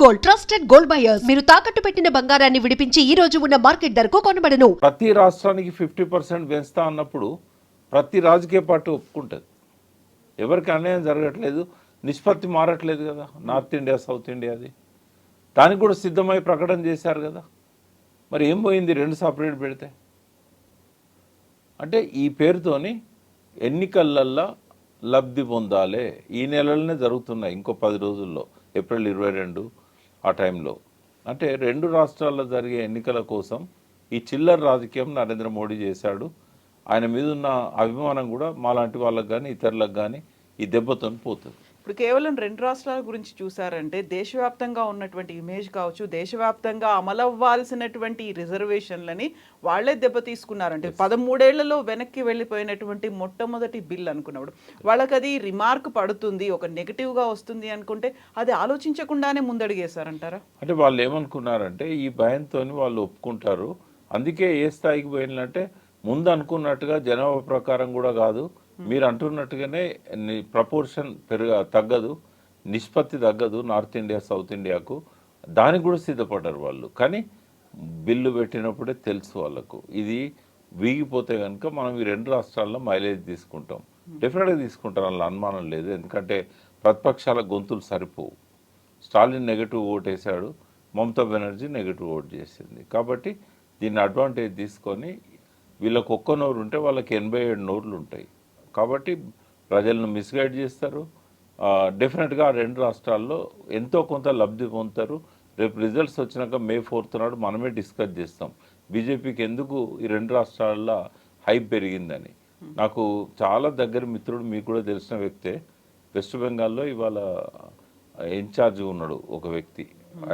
Gold, trusted gold buyers. మీరు తాకట్టు పెట్టిన బంగారాన్ని విడిపించి ఈ రోజు ఉన్న మార్కెట్ ధరకు కొనబడను. ప్రతి రాష్ట్రానికి 50% పెంచుతా అన్నప్పుడు ప్రతి రాజకీయ పార్టీ ఒప్పుకుంటుంది. ఎవరికి అన్యాయం జరగట్లేదు, నిష్పత్తి మారట్లేదు కదా. నార్త్ ఇండియా, సౌత్ ఇండియాది దానికి కూడా సిద్ధమై ప్రకటన చేశారు కదా. మరి ఏం పోయింది రెండు సపరేట్ పెడితే? అంటే ఈ పేరుతోని ఎన్నికలల్లో లబ్ధి పొందాలి. ఈ నెలలోనే జరుగుతున్నాయి, ఇంకో 10 రోజుల్లో, ఏప్రిల్ 22 ఆ టైంలో. అంటే రెండు రాష్ట్రాల్లో జరిగే ఎన్నికల కోసం ఈ చిల్లర రాజకీయం నరేంద్ర మోడీ చేశాడు. ఆయన మీద ఉన్న అభిమానం కూడా మాలాంటి వాళ్ళకి కానీ ఇతరులకు కానీ ఈ దెబ్బతో పోతుంది. ఇప్పుడు కేవలం రెండు రాష్ట్రాల గురించి చూసారంటే దేశవ్యాప్తంగా ఉన్నటువంటి ఇమేజ్ కావచ్చు, దేశవ్యాప్తంగా అమలవ్వాల్సినటువంటి రిజర్వేషన్లని వాళ్లే దెబ్బ తీసుకున్నారంటే 13 ఏళ్లలో వెనక్కి వెళ్ళిపోయినటువంటి మొట్టమొదటి బిల్ అనుకున్నప్పుడు వాళ్ళకి అది రిమార్క్ పడుతుంది, ఒక నెగిటివ్గా వస్తుంది అనుకుంటే అది ఆలోచించకుండానే ముందడిగేశారంటారా? అంటే వాళ్ళు ఏమనుకున్నారంటే ఈ భయంతో వాళ్ళు ఒప్పుకుంటారు. అందుకే ఏ స్థాయికి పోయినంటే ముందు అనుకున్నట్టుగా జనాభా ప్రకారం కూడా కాదు, మీరు అంటున్నట్టుగానే ప్రపోర్షన్ తగ్గదు, నిష్పత్తి తగ్గదు నార్త్ ఇండియా సౌత్ ఇండియాకు. దానికి కూడా సిద్ధపడ్డారు వాళ్ళు. కానీ బిల్లు పెట్టినప్పుడే తెలుసు వాళ్ళకు ఇది వీగిపోతే కనుక మనం ఈ రెండు రాష్ట్రాల్లో మైలేజ్ తీసుకుంటాం. డెఫినెట్గా తీసుకుంటారు, అందులో అనుమానం లేదు. ఎందుకంటే ప్రతిపక్షాల గొంతులు సరిపోవు. స్టాలిన్ నెగటివ్ ఓట్ వేశాడు, మమతా బెనర్జీ నెగటివ్ ఓట్ చేసింది. కాబట్టి దీన్ని అడ్వాంటేజ్ తీసుకొని వీళ్ళకి ఒక్క నోరు ఉంటే వాళ్ళకి 87 నోర్లు ఉంటాయి. కాబట్టి ప్రజలను మిస్గైడ్ చేస్తారు. డెఫినెట్గా ఆ రెండు రాష్ట్రాల్లో ఎంతో కొంత లబ్ధి పొందుతారు. రేపు రిజల్ట్స్ వచ్చినాక May 4th నాడు మనమే డిస్కస్ చేస్తాం బీజేపీకి ఎందుకు ఈ రెండు రాష్ట్రాల్లో హైప్ పెరిగిందని. నాకు చాలా దగ్గర మిత్రుడు, మీకు కూడా తెలిసిన వ్యక్తే, వెస్ట్ బెంగాల్లో ఇవాళ ఇన్ఛార్జ్ ఉన్నాడు ఒక వ్యక్తి,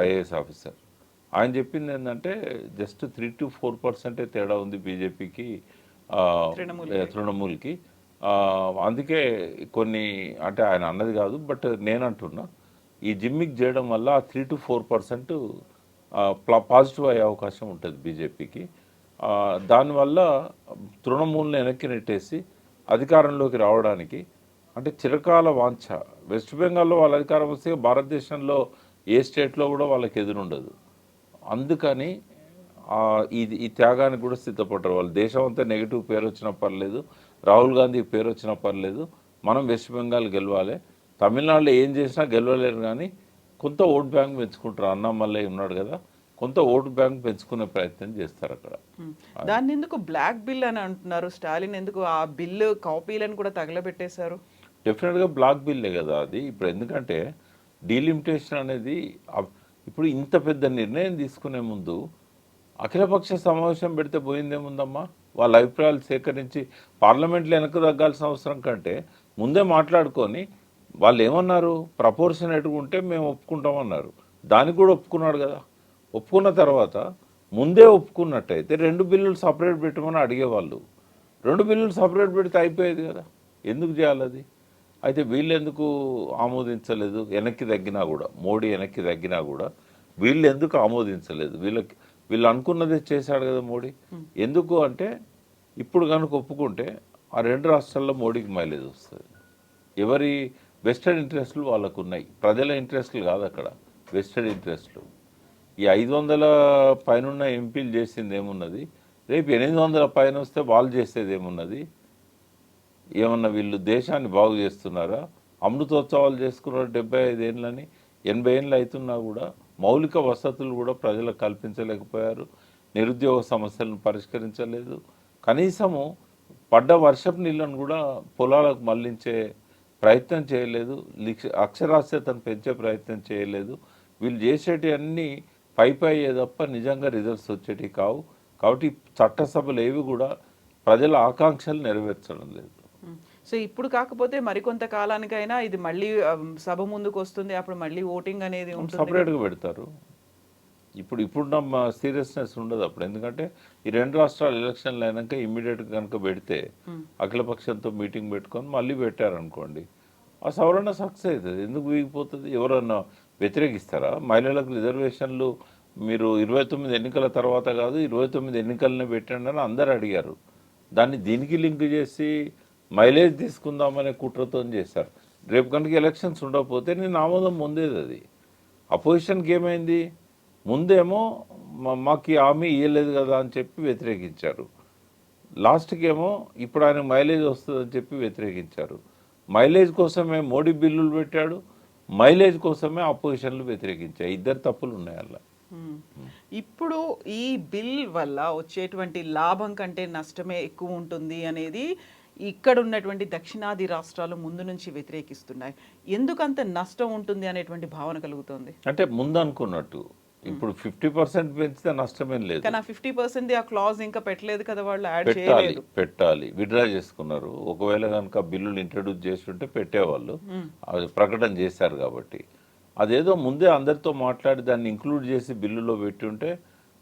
ఐఏఎస్ ఆఫీసర్. ఆయన చెప్పింది ఏంటంటే జస్ట్ 3 to 4% తేడా ఉంది బీజేపీకి తృణమూల్కి. అందుకే కొన్ని, అంటే ఆయన అన్నది కాదు బట్ నేను అంటున్నా, ఈ జిమ్మిక్ చేయడం వల్ల 3 to 4% పాజిటివ్ అయ్యే అవకాశం ఉంటుంది బీజేపీకి. దానివల్ల తృణమూల్ని వెనక్కి నెట్టేసి అధికారంలోకి రావడానికి, అంటే చిరకాల వాంఛ. వెస్ట్ బెంగాల్లో వాళ్ళ అధికారం వస్తే భారతదేశంలో ఏ స్టేట్లో కూడా వాళ్ళకి ఎదురుండదు. అందుకని ఈ త్యాగానికి కూడా సిద్ధపడ్డారు వాళ్ళు. దేశం అంతా నెగిటివ్ పేరు వచ్చినా పర్లేదు, రాహుల్ గాంధీ పేరు వచ్చినా పర్లేదు, మనం వెస్ట్ బెంగాల్ గెలవాలి. తమిళనాడులో ఏం చేసినా గెలవలేరు, కానీ కొంత ఓట్ బ్యాంక్ పెంచుకుంటారు. అన్నామల్లయ్య ఉన్నాడు కదా, కొంత ఓటు బ్యాంక్ పెంచుకునే ప్రయత్నం చేస్తారు అక్కడ. దాన్ని ఎందుకు బ్లాక్ బిల్ అని అంటున్నారు? స్టాలిన్ ఎందుకు ఆ బిల్లు కాపీలను కూడా తగలబెట్టేశారు? డెఫినెట్గా బ్లాక్ బిల్లే కదా అది. ఇప్పుడు ఎందుకంటే డీలిమిటేషన్ అనేది, ఇప్పుడు ఇంత పెద్ద నిర్ణయం తీసుకునే ముందు అఖిలపక్ష సమావేశం పెడితే పోయిందేముందమ్మా? వాళ్ళ అభిప్రాయాలు సేకరించి పార్లమెంట్లో వెనక్కి తగ్గాల్సిన అవసరం కంటే ముందే మాట్లాడుకొని, వాళ్ళు ఏమన్నారు, ప్రపోర్షనేట్గా ఉంటే మేము ఒప్పుకుంటామన్నారు. దానికి కూడా ఒప్పుకున్నాడు కదా. ఒప్పుకున్న తర్వాత ముందే ఒప్పుకున్నట్టయితే 2 బిల్లులు సపరేట్ పెట్టమని అడిగేవాళ్ళు. 2 బిల్లులు సపరేట్ పెడితే అయిపోయేది కదా. ఎందుకు చేయాలి అది? అయితే వీళ్ళు ఎందుకు ఆమోదించలేదు? వెనక్కి తగ్గినా కూడా, మోడీ వెనక్కి తగ్గినా కూడా వీళ్ళు ఎందుకు ఆమోదించలేదు? వీళ్ళు అనుకున్నదే చేశాడు కదా మోడీ. ఎందుకు అంటే ఇప్పుడు కనుక ఒప్పుకుంటే ఆ రెండు రాష్ట్రాల్లో మోడీకి మైలేజ్ వస్తుంది. ఎవరి వెస్టెడ్ ఇంట్రెస్ట్లు వాళ్ళకు ఉన్నాయి, ప్రజల ఇంట్రెస్ట్లు కాదు అక్కడ, వెస్టెడ్ ఇంట్రెస్ట్లు. ఈ 500 పైన ఎంపీలు చేసింది ఏమున్నది? రేపు 800 పైన వస్తే వాళ్ళు చేసేది ఏమున్నది? ఏమన్నా వీళ్ళు దేశాన్ని బాగు చేస్తున్నారా? అమృతోత్సవాలు చేసుకున్నారు 75 ఏళ్ళని, 80 ఏళ్ళు అవుతున్నా కూడా మౌలిక వసతులు కూడా ప్రజలకు కల్పించలేకపోయారు. నిరుద్యోగ సమస్యలను పరిష్కరించలేదు. కనీసము పడ్డ వర్షపు నీళ్ళను కూడా పొలాలకు మళ్లించే ప్రయత్నం చేయలేదు. అక్షరాస్యతను పెంచే ప్రయత్నం చేయలేదు. వీళ్ళు చేసేటివి అన్నీ పై తప్ప నిజంగా రిజల్ట్స్ వచ్చేటివి కావు. కాబట్టి చట్టసభలు ఏవి కూడా ప్రజల ఆకాంక్షలు నెరవేర్చడం లేదు. సో ఇప్పుడు కాకపోతే మరికొంత కాలానికైనా ఇది మళ్ళీ సభ ముందుకు వస్తుంది, అప్పుడు మళ్ళీ ఓటింగ్ అనేది సపరేట్గా పెడతారు. ఇప్పుడున్న సీరియస్నెస్ ఉండదు అప్పుడు. ఎందుకంటే ఈ రెండు రాష్ట్రాల ఎలక్షన్లు అయినాక ఇమ్మీడియట్గా కనుక పెడితే అఖిలపక్షంతో మీటింగ్ పెట్టుకొని మళ్ళీ పెట్టారనుకోండి, ఆ సవరణ సక్సెస్ అవుతుంది. ఎందుకు వీగిపోతుంది? ఎవరన్నా వ్యతిరేకిస్తారా? మహిళలకు రిజర్వేషన్లు మీరు 29 ఎన్నికల తర్వాత కాదు, 29 ఎన్నికలనే పెట్టండి అని అందరు అడిగారు. దాన్ని దీనికి లింక్ చేసి మైలేజ్ తీసుకుందామనే కుట్రతో చేశారు. రేపు కనుక ఎలక్షన్స్ ఉండకపోతే నేను ఆమోదం పొందేది అది. అపోజిషన్కి ఏమైంది, ముందేమో మాకు ఈ హామీ ఇవ్వలేదు కదా అని చెప్పి వ్యతిరేకించారు, లాస్ట్కి ఏమో ఇప్పుడు ఆయన మైలేజ్ వస్తుందని చెప్పి వ్యతిరేకించారు. మైలేజ్ కోసమే మోడీ బిల్లులు పెట్టాడు, మైలేజ్ కోసమే అపోజిషన్లు వ్యతిరేకించాయి. ఇద్దరు తప్పులు ఉన్నాయి అలా. ఇప్పుడు ఈ బిల్ వల్ల వచ్చేటువంటి లాభం కంటే నష్టమే ఎక్కువ ఉంటుంది అనేది ఇక్కడ ఉన్నటువంటి దక్షిణాది రాష్ట్రాలు ముందు నుంచి వ్యతిరేకిస్తున్నాయి. ఎందుకంత నష్టం ఉంటుంది అనేటువంటి భావన కలుగుతుంది? అంటే ముందు అనుకున్నట్టు ఇప్పుడు 50% పెంచితే నష్టమేం లేదు. కానీ 50% ఆ క్లాజ్ ఇంకా పెట్టలేదు కదా, వాళ్ళు యాడ్ పెట్టాలి చేయలేదు. పెట్టాలి విత్డ్రా చేసుకున్నారు. ఒకవేళ కనుక బిల్లులు ఇంట్రడ్యూస్ చేస్తుంటే పెట్టేవాళ్ళు, అది ప్రకటన చేశారు కాబట్టి. అదేదో ముందే అందరితో మాట్లాడి దాన్ని ఇంక్లూడ్ చేసి బిల్లులో పెట్టి ఉంటే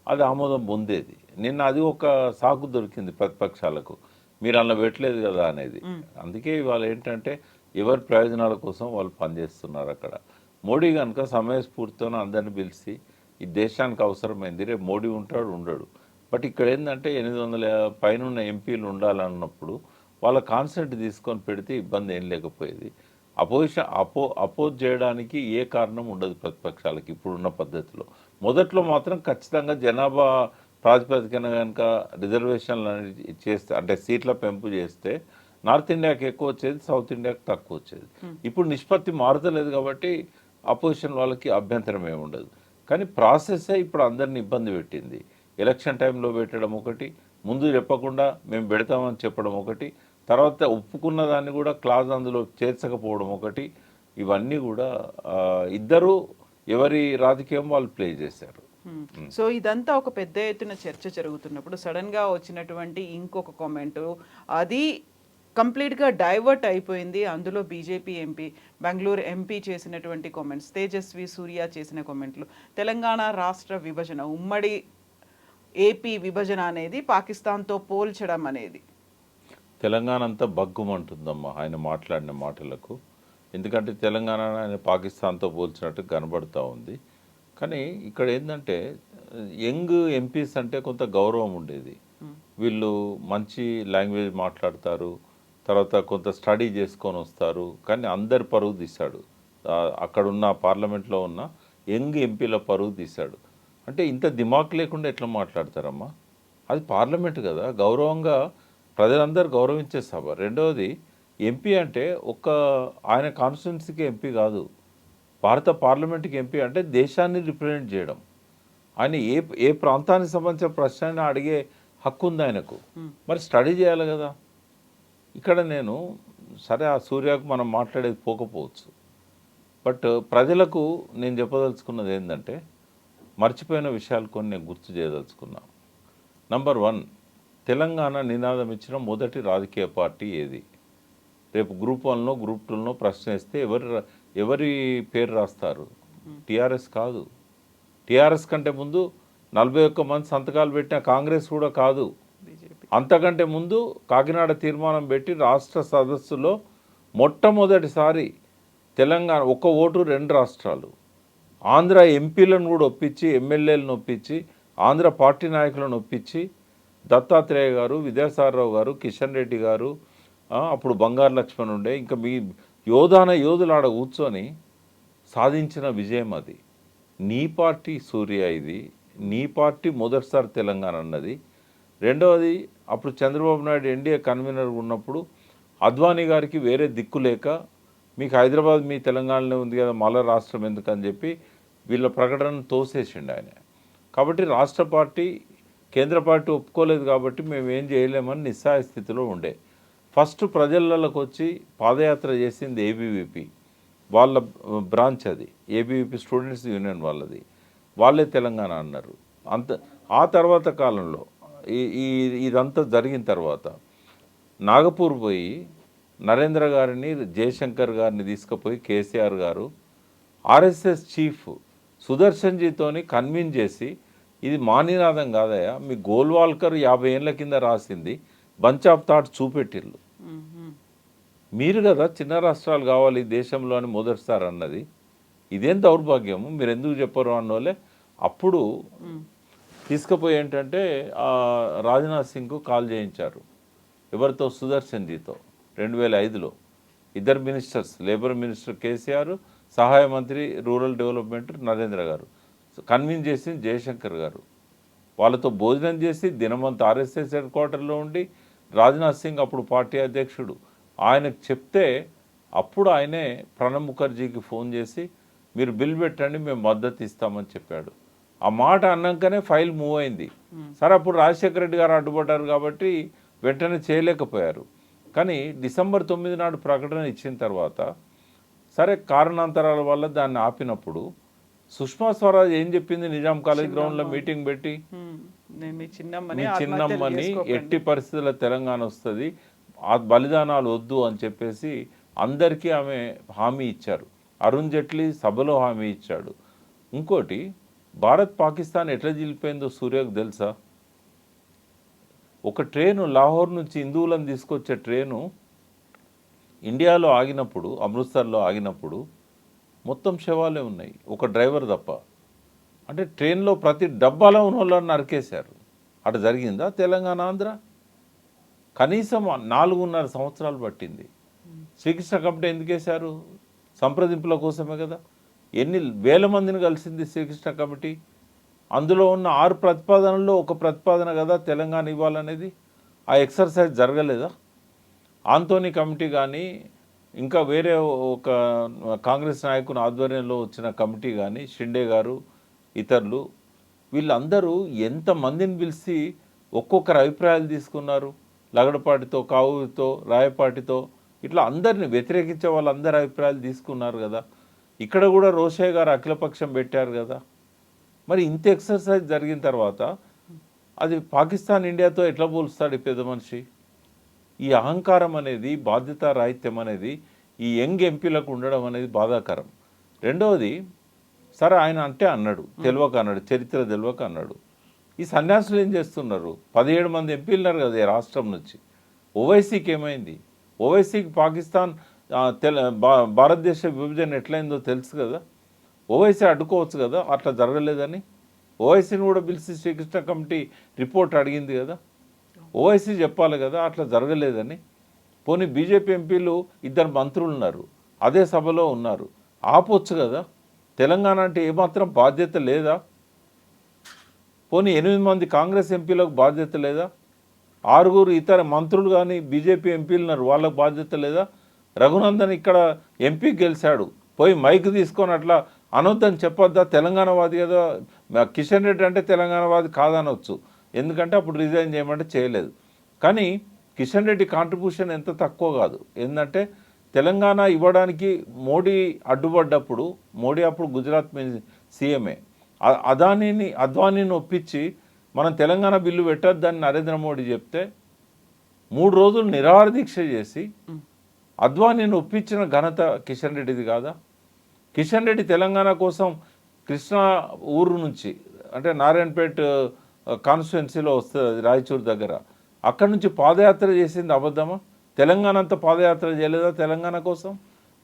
అది ఆమోదం పొందేది. నిన్న అది ఒక సాకు దొరికింది ప్రతిపక్షాలకు, మీరు అలా పెట్టలేదు కదా అనేది. అందుకే ఇవాళ ఏంటంటే ఎవరి ప్రయోజనాల కోసం వాళ్ళు పనిచేస్తున్నారు అక్కడ. మోడీ కనుక సమయస్ఫూర్తితో అందరిని పిలిచి ఈ దేశానికి అవసరమైంది, రేపు మోడీ ఉంటాడు ఉండడు, బట్ ఇక్కడ ఏంటంటే 800 పైన ఉన్న ఎంపీలు ఉండాలన్నప్పుడు వాళ్ళ కాన్సెంట్ తీసుకొని పెడితే ఇబ్బంది ఏం లేకపోయేది. అపోజ్ చేయడానికి ఏ కారణం ఉండదు ప్రతిపక్షాలకి ఇప్పుడున్న పద్ధతిలో. మొదట్లో మాత్రం ఖచ్చితంగా జనాభా ప్రాతిపదికన కనుక రిజర్వేషన్లు అనేది చేస్తే, అంటే సీట్ల పెంపు చేస్తే నార్త్ ఇండియాకి ఎక్కువ వచ్చేది, సౌత్ ఇండియాకి తక్కువ వచ్చేది. ఇప్పుడు నిష్పత్తి మారుతలేదు కాబట్టి అపోజిషన్ వాళ్ళకి అభ్యంతరం ఏమి ఉండదు. కానీ ప్రాసెస్సే ఇప్పుడు అందరిని ఇబ్బంది పెట్టింది. ఎలక్షన్ టైంలో పెట్టడం ఒకటి, ముందు చెప్పకుండా మేము పెడతామని చెప్పడం ఒకటి, తర్వాత ఒప్పుకున్న దాన్ని కూడా క్లాజ్ అందులో చేర్చకపోవడం ఒకటి. ఇవన్నీ కూడా ఇద్దరు ఎవరి రాజకీయం వాళ్ళు ప్లే చేశారు. సో ఇదంతా ఒక పెద్ద ఎత్తున చర్చ జరుగుతున్నప్పుడు సడన్ గా వచ్చినటువంటి ఇంకొక కామెంట్, అది కంప్లీట్గా డైవర్ట్ అయిపోయింది. అందులో బీజేపీ ఎంపీ, బెంగళూరు ఎంపీ చేసినటువంటి కామెంట్స్, తేజస్వి సూర్య చేసిన కామెంట్లు, తెలంగాణ రాష్ట్ర విభజన, ఉమ్మడి ఏపీ విభజన అనేది పాకిస్తాన్తో పోల్చడం అనేది. తెలంగాణ అంతా బగ్గుమంటుందమ్మా ఆయన మాట్లాడిన మాటలకు. ఎందుకంటే తెలంగాణ ఆయన పాకిస్తాన్తో పోల్చినట్టు కనబడుతూ ఉంది. కానీ ఇక్కడ ఏంటంటే యంగ్ ఎంపీస్ అంటే కొంత గౌరవం ఉండేది. వీళ్ళు మంచి లాంగ్వేజ్ మాట్లాడతారు, తర్వాత కొంత స్టడీ చేసుకొని వస్తారు. కానీ అందరి పరువు తీశాడు, అక్కడున్న పార్లమెంట్లో ఉన్న యంగ్ ఎంపీల పరువు తీశాడు. అంటే ఇంత దిమాక్ లేకుండా ఎట్లా మాట్లాడతారమ్మా? అది పార్లమెంట్ కదా, గౌరవంగా ప్రజలందరూ గౌరవించే సభ. రెండవది ఎంపీ అంటే ఒక్క ఆయన కాన్స్టిట్యున్సీకి ఎంపీ కాదు, భారత పార్లమెంట్కి ఎంపీ అంటే దేశాన్ని రిప్రజెంట్ చేయడం. ఆయన ఏ ప్రాంతానికి సంబంధించిన ప్రశ్న అడిగే హక్కు ఉంది ఆయనకు. మరి స్టడీ చేయాలి కదా. ఇక్కడ నేను సరే ఆ సూర్యకు మనం మాట్లాడేది పోకపోవచ్చు, బట్ ప్రజలకు నేను చెప్పదలుచుకున్నది ఏంటంటే మర్చిపోయిన విషయాలు కొన్ని నేను గుర్తు చేయదలుచుకున్నా. నంబర్ 1, తెలంగాణ నినాదం ఇచ్చిన మొదటి రాజకీయ పార్టీ ఏది? రేపు గ్రూప్ 1లో గ్రూప్ 2లో ప్రశ్న ఇస్తే ఎవరి పేరు రాస్తారు? టీఆర్ఎస్ కాదు. టీఆర్ఎస్ కంటే ముందు 41 మంది సంతకాలు పెట్టిన కాంగ్రెస్ కూడా కాదు. అంతకంటే ముందు కాకినాడ తీర్మానం పెట్టి రాష్ట్ర సదస్సులో మొట్టమొదటిసారి తెలంగాణ ఒక్క ఓటు 2 రాష్ట్రాలు, ఆంధ్ర ఎంపీలను కూడా ఒప్పించి, ఎమ్మెల్యేలను ఒప్పించి, ఆంధ్ర పార్టీ నాయకులను ఒప్పించి, దత్తాత్రేయ గారు, విద్యాసాగరరావు గారు, కిషన్ రెడ్డి గారు, అప్పుడు బంగారు లక్ష్మణ్ ఉండే, ఇంకా మీ యోధులు ఆడ కూర్చొని సాధించిన విజయం అది. నీ పార్టీ సూర్య, ఇది నీ పార్టీ మొదటిసారి తెలంగాణ అన్నది. రెండవది, అప్పుడు చంద్రబాబు నాయుడు ఎన్డీఏ కన్వీనర్ ఉన్నప్పుడు అద్వానీ గారికి వేరే దిక్కు లేక మీకు హైదరాబాద్ మీ తెలంగాణలో ఉంది కదా, మళ్ళా రాష్ట్రం ఎందుకని చెప్పి వీళ్ళ ప్రకటనను తోసేసిండు ఆయన. కాబట్టి రాష్ట్ర పార్టీ కేంద్ర పార్టీ ఒప్పుకోలేదు కాబట్టి మేము ఏం చేయలేమని నిస్సహాయ స్థితిలో ఉండే. ఫస్ట్ ప్రజలలోకి వచ్చి పాదయాత్ర చేసింది ఏబీవీపీ, వాళ్ళ బ్రాంచ్ అది, ఏబీవీపీ స్టూడెంట్స్ యూనియన్ వాళ్ళది. వాళ్ళే తెలంగాణ అన్నారు. ఆ తర్వాత కాలంలో ఇదంతా జరిగిన తర్వాత నాగపూర్ పోయి నరేంద్ర గారిని, జయశంకర్ గారిని తీసుకుపోయి కేసీఆర్ గారు ఆర్ఎస్ఎస్ చీఫ్ సుదర్శన్జీతోని కన్విన్స్ చేసి, ఇది మా నినాదం కాదయా, మీ గోల్వాల్కర్ 50 ఏళ్ళ కింద రాసింది బంచ్ ఆఫ్ థాట్స్ చూపెట్టిళ్ళు, మీరు కదా చిన్న రాష్ట్రాలు కావాలి దేశంలో అని మొదటిసారి అన్నది. ఇదేం దౌర్భాగ్యము, మీరు ఎందుకు చెప్పరు అన్నోళ్ళే అప్పుడు తీసుకుపోయి ఏంటంటే రాజ్నాథ్ సింగ్కు కాల్ చేయించారు. ఎవరితో? సుదర్శన్జీతో. 2005లో 2 మినిస్టర్స్, లేబర్ మినిస్టర్ కేసీఆర్, సహాయ మంత్రి రూరల్ డెవలప్మెంట్ నరేంద్ర గారు, కన్విన్స్ చేసింది జయశంకర్ గారు. వాళ్ళతో భోజనం చేసి దినమంతా ఆర్ఎస్ఎస్ హెడ్ క్వార్టర్లో ఉండి రాజ్నాథ్ సింగ్ అప్పుడు పార్టీ అధ్యక్షుడు ఆయనకు చెప్తే అప్పుడు ఆయనే ప్రణబ్ ముఖర్జీకి ఫోన్ చేసి మీరు బిల్ పెట్టండి మేము మద్దతు ఇస్తామని చెప్పాడు. ఆ మాట అన్నాకనే ఫైల్ మూవ్ అయింది. సరే అప్పుడు రాజశేఖర రెడ్డి గారు అడ్డుపడ్డారు కాబట్టి వెంటనే చేయలేకపోయారు. కానీ డిసెంబర్ 9 నాడు ప్రకటన ఇచ్చిన తర్వాత సరే కారణాంతరాల వల్ల దాన్ని ఆపినప్పుడు సుష్మా స్వరాజ్ ఏం చెప్పింది, నిజాం కాలేజ్ గ్రౌండ్లో మీటింగ్ పెట్టి మీ మీ చిన్నమ్మని చిన్నమ్మని ఎట్టి పరిస్థితుల్లో తెలంగాణ వస్తుంది, ఆ బలిదానాలు వద్దు అని చెప్పేసి అందరికీ ఆమె హామీ ఇచ్చారు. అరుణ్ జైట్లీ సభలో హామీ ఇచ్చాడు. ఇంకోటి, భారత్ పాకిస్తాన్ ఎట్లా జిలిపోయిందో సూర్యకు తెలుసా? ఒక ట్రైను లాహోర్ నుంచి హిందువులను తీసుకొచ్చే ట్రైను ఇండియాలో ఆగినప్పుడు, అమృత్సర్లో ఆగినప్పుడు మొత్తం శవాలే ఉన్నాయి, ఒక డ్రైవర్ తప్ప. అంటే ట్రైన్లో ప్రతి డబ్బాలో ఉన్న వాళ్ళని నరికేశారు. అటు జరిగిందా తెలంగాణ ఆంధ్ర? కనీసం 4.5 సంవత్సరాలు పట్టింది. శ్రీకృష్ణ కమిటీ ఎందుకు వేశారు? సంప్రదింపుల కోసమే కదా. ఎన్ని వేల మందిని కలిసింది శ్రీకృష్ణ కమిటీ. అందులో ఉన్న 6 ప్రతిపాదనల్లో ఒక ప్రతిపాదన కదా తెలంగాణ ఇవ్వాలనేది. ఆ ఎక్సర్సైజ్ జరగలేదా? ఆంటోనీ కమిటీ కానీ ఇంకా వేరే ఒక కాంగ్రెస్ నాయకుని ఆధ్వర్యంలో వచ్చిన కమిటీ కానీ, షిండే గారు ఇతరులు, వీళ్ళందరూ ఎంతమందిని పిలిచి ఒక్కొక్కరు అభిప్రాయాలు తీసుకున్నారు. లగడపాటితో, కావుతో, రాయపాటితో ఇట్లా అందరిని వ్యతిరేకించే వాళ్ళందరి అభిప్రాయాలు తీసుకున్నారు కదా. ఇక్కడ కూడా రోషయ్య గారు అఖిలపక్షం పెట్టారు కదా. మరి ఇంత ఎక్సర్సైజ్ జరిగిన తర్వాత అది పాకిస్తాన్ ఇండియాతో ఎట్లా పోలుస్తాడు ఈ పెద్ద మనిషి? ఈ అహంకారం అనేది, బాధ్యతారాహిత్యం అనేది ఈ యంగ్ ఎంపీలకు ఉండడం అనేది బాధాకరం. రెండవది, సరే ఆయన అంటే అన్నాడు, తెలియక అన్నాడు, చరిత్ర తెలియక అన్నాడు. ఈ సన్యాసులు ఏం చేస్తున్నారు? 17 మంది ఎంపీలు ఉన్నారు కదా ఈ రాష్ట్రం నుంచి. ఓవైసీకి ఏమైంది? ఓవైసీకి పాకిస్తాన్ భారతదేశ విభజన ఎట్లయిందో తెలుసు కదా. ఓవైసీ అడ్డుకోవచ్చు కదా, అట్లా జరగలేదని. ఓవైసీని కూడా పిలిచి శ్రీకృష్ణ కమిటీ రిపోర్ట్ అడిగింది కదా. ఓవైసీ చెప్పాలి కదా అట్లా జరగలేదని. పోనీ బీజేపీ ఎంపీలు 2 మంత్రులు ఉన్నారు, అదే సభలో ఉన్నారు, ఆపొచ్చు కదా. తెలంగాణ అంటే ఏమాత్రం బాధ్యత లేదా? పోనీ 8 మంది కాంగ్రెస్ ఎంపీలకు బాధ్యత లేదా? 6 ఇతర మంత్రులు కానీ బీజేపీ ఎంపీలు ఉన్నారు, వాళ్ళకు బాధ్యత లేదా? రఘునందన్ ఇక్కడ ఎంపీ గెలిచాడు, పోయి మైక్ తీసుకొని అట్లా అనొద్దని చెప్పొద్దా? తెలంగాణవాది కదా. కిషన్ రెడ్డి అంటే తెలంగాణవాది కాదనొచ్చు, ఎందుకంటే అప్పుడు రిజైన్ చేయమంటే చేయలేదు. కానీ కిషన్ రెడ్డి కాంట్రిబ్యూషన్ ఎంత తక్కువ కాదు. ఏంటంటే తెలంగాణ ఇవ్వడానికి మోడీ అడ్డుపడ్డప్పుడు, మోడీ అప్పుడు గుజరాత్ సీఎంఏ, అద్వానీని ఒప్పించి మనం తెలంగాణ బిల్లు పెట్టొద్దని నరేంద్ర మోడీ చెప్తే 3 రోజులు నిరాహార దీక్ష చేసి అద్వానీని ఒప్పించిన ఘనత కిషన్ రెడ్డిది కాదా? కిషన్ రెడ్డి తెలంగాణ కోసం కృష్ణా ఊరు నుంచి, అంటే నారాయణపేట కాన్స్టిట్యున్సీలో వస్తుంది రాయచూరు దగ్గర, అక్కడి నుంచి పాదయాత్ర చేసింది అబద్ధమా? తెలంగాణ అంతా పాదయాత్ర చేయలేదా తెలంగాణ కోసం?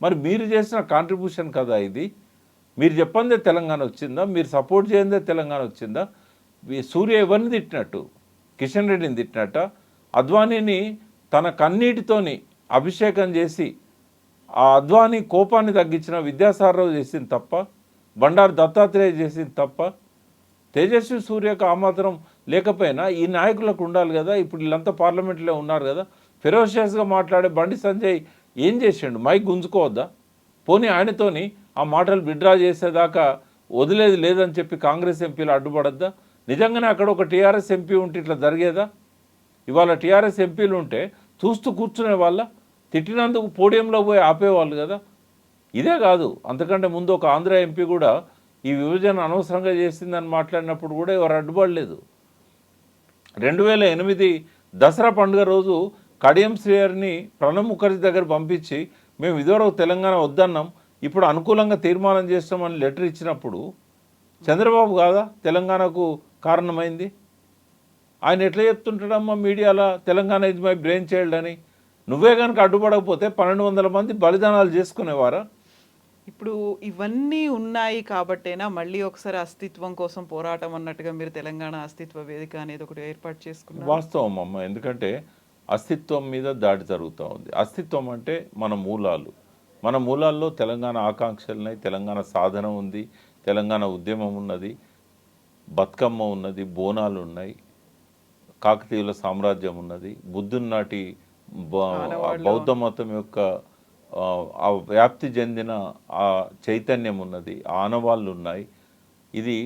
మరి మీరు చేసిన కాంట్రిబ్యూషన్ కదా ఇది. మీరు చెప్పందే తెలంగాణ వచ్చిందా? మీరు సపోర్ట్ చేయందే తెలంగాణ వచ్చిందా? సూర్య ఎవరిని తిట్టినట్టు? కిషన్ రెడ్డిని తిట్టినట్ట? అద్వానీని తన కన్నీటితోని అభిషేకం చేసి ఆ అద్వానీ కోపాన్ని తగ్గించిన విద్యాసాగరరావు చేసింది తప్ప, బండారు దత్తాత్రేయ చేసింది తప్ప, తేజస్వి సూర్యకు ఆ మాత్రం లేకపోయినా ఈ నాయకులకు ఉండాలి కదా. ఇప్పుడు వీళ్ళంతా పార్లమెంట్లో ఉన్నారు కదా. ఫెరోషియస్గా మాట్లాడే బండి సంజయ్ ఏం చేసిండు? మైక్ గుంజుకోవద్దా? పోనీ ఆయనతోని ఆ మాటలు విడ్రా చేసేదాకా వదిలేది లేదని చెప్పి కాంగ్రెస్ ఎంపీలు అడ్డుపడద్దా? నిజంగానే అక్కడ ఒక టీఆర్ఎస్ ఎంపీ ఉంటే ఇట్లా జరిగేదా? ఇవాళ టీఆర్ఎస్ ఎంపీలు ఉంటే చూస్తూ కూర్చునే వాళ్ళ, తిట్టినందుకు పోడియంలో పోయి ఆపేవాళ్ళు కదా. ఇదే కాదు, అంతకంటే ముందు ఒక ఆంధ్ర ఎంపీ కూడా ఈ విభజన అనవసరంగా చేసిందని మాట్లాడినప్పుడు కూడా ఎవరు అడ్డుపడలేదు. 2008 దసరా పండుగ రోజు కడియం శ్రీహరిని ప్రణబ్ ముఖర్జీ దగ్గర పంపించి మేము ఇదివరకు తెలంగాణ వద్దన్నాం, ఇప్పుడు అనుకూలంగా తీర్మానం చేస్తామని లెటర్ ఇచ్చినప్పుడు చంద్రబాబు కాదా తెలంగాణకు కారణమైంది? ఆయన ఎట్లా చెప్తుంటాడమ్మా మీడియాలో Telangana is my brain child అని? నువ్వే కనుక అడ్డుపడకపోతే 1200 మంది బలిదానాలు చేసుకునేవారా? ఇప్పుడు ఇవన్నీ ఉన్నాయి కాబట్టేనా మళ్ళీ ఒకసారి అస్తిత్వం కోసం పోరాటం అన్నట్టుగా మీరు తెలంగాణ అస్తిత్వ వేదిక అనేది ఒకటి ఏర్పాటు చేసుకున్నారు? వాస్తవం అమ్మ, ఎందుకంటే అస్తిత్వం మీద దాడి జరుగుతూ ఉంది. అస్తిత్వం అంటే మన మూలాలు, మన మూలాల్లో తెలంగాణ ఆకాంక్షలు ఉన్నాయి, తెలంగాణ సాధన ఉంది, తెలంగాణ ఉద్యమం ఉన్నది, బతుకమ్మ ఉన్నది, బోనాలు ఉన్నాయి, కాకతీయుల సామ్రాజ్యం ఉన్నది, బుద్ధుని నాటి బౌద్ధ మతం యొక్క ఆ వ్యాప్తి చెందిన ఆ చైతన్యం ఉన్నది, ఆనవాళ్ళు ఉన్నాయి. ఇది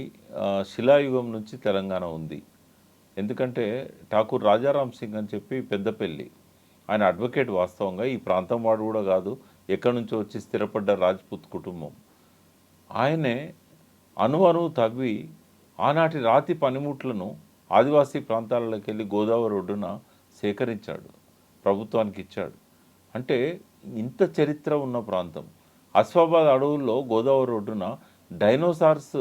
శిలాయుగం నుంచి తెలంగాణ ఉంది. ఎందుకంటే ఠాకూర్ రాజారాం సింగ్ అని చెప్పి పెద్దపల్లి, ఆయన అడ్వకేట్, వాస్తవంగా ఈ ప్రాంతం వాడు కూడా కాదు, ఎక్కడి నుంచో వచ్చి స్థిరపడ్డ రాజ్పుత్ కుటుంబం. ఆయనే అణువణువు తవ్వి ఆనాటి రాతి పనిముట్లను ఆదివాసీ ప్రాంతాలలోకి వెళ్ళి గోదావరి ఒడ్డున సేకరించాడు, ప్రభుత్వానికి ఇచ్చాడు. అంటే ఇంత చరిత్ర ఉన్న ప్రాంతం. అస్ఫాబాద్ అడవుల్లో గోదావరి ఒడ్డున డైనోసార్స్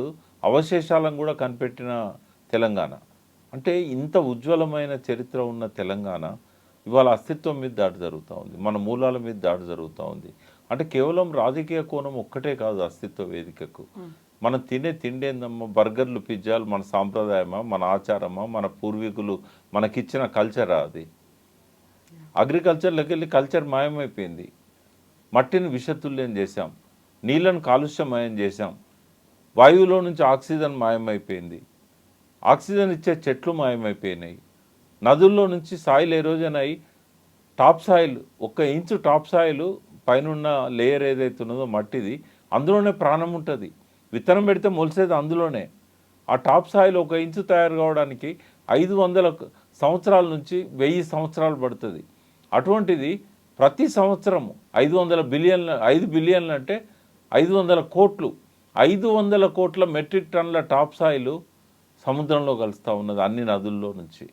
అవశేషాలను కూడా కనిపెట్టిన తెలంగాణ. అంటే ఇంత ఉజ్వలమైన చరిత్ర ఉన్న తెలంగాణ ఇవాళ అస్తిత్వం మీద దాడి జరుగుతూ ఉంది, మన మూలాల మీద దాడి జరుగుతూ ఉంది. అంటే కేవలం రాజకీయ కోణం ఒక్కటే కాదు అస్తిత్వ వేదికకు. మనం తినే తిండి ఏందమ్మా, బర్గర్లు, పిజ్జాలు మన సాంప్రదాయమా, మన ఆచారమా, మన పూర్వీకులు మనకిచ్చిన కల్చరా? అది అగ్రికల్చర్లోకి వెళ్ళి కల్చర్ మాయమైపోయింది. మట్టిని విషతుల్యం చేశాం, నీళ్ళను కాలుష్యమయం చేశాం, వాయువులో నుంచి ఆక్సిజన్ మాయమైపోయింది, ఆక్సిజన్ ఇచ్చే చెట్లు మాయమైపోయినాయి, నదుల్లో నుంచి సాయిల్ ఎరోజన్ అయి top soil, 1 inch top soil పైన లేయర్ ఏదైతే ఉన్నదో మట్టిది, అందులోనే ప్రాణం ఉంటుంది. విత్తనం పెడితే మొలిసేది అందులోనే. ఆ టాప్ సాయిల్ 1 ఇంచు తయారు కావడానికి 500 సంవత్సరాల నుంచి 1000 సంవత్సరాలు పడుతుంది. అటువంటిది ప్రతి సంవత్సరము 5 బిలియన్లు అంటే 500 కోట్లు, 500 కోట్ల మెట్రిక్ టన్నుల టాప్ సాయిల్ సముద్రంలో కలుస్తూ ఉన్నది అన్ని నదుల్లో నుంచి.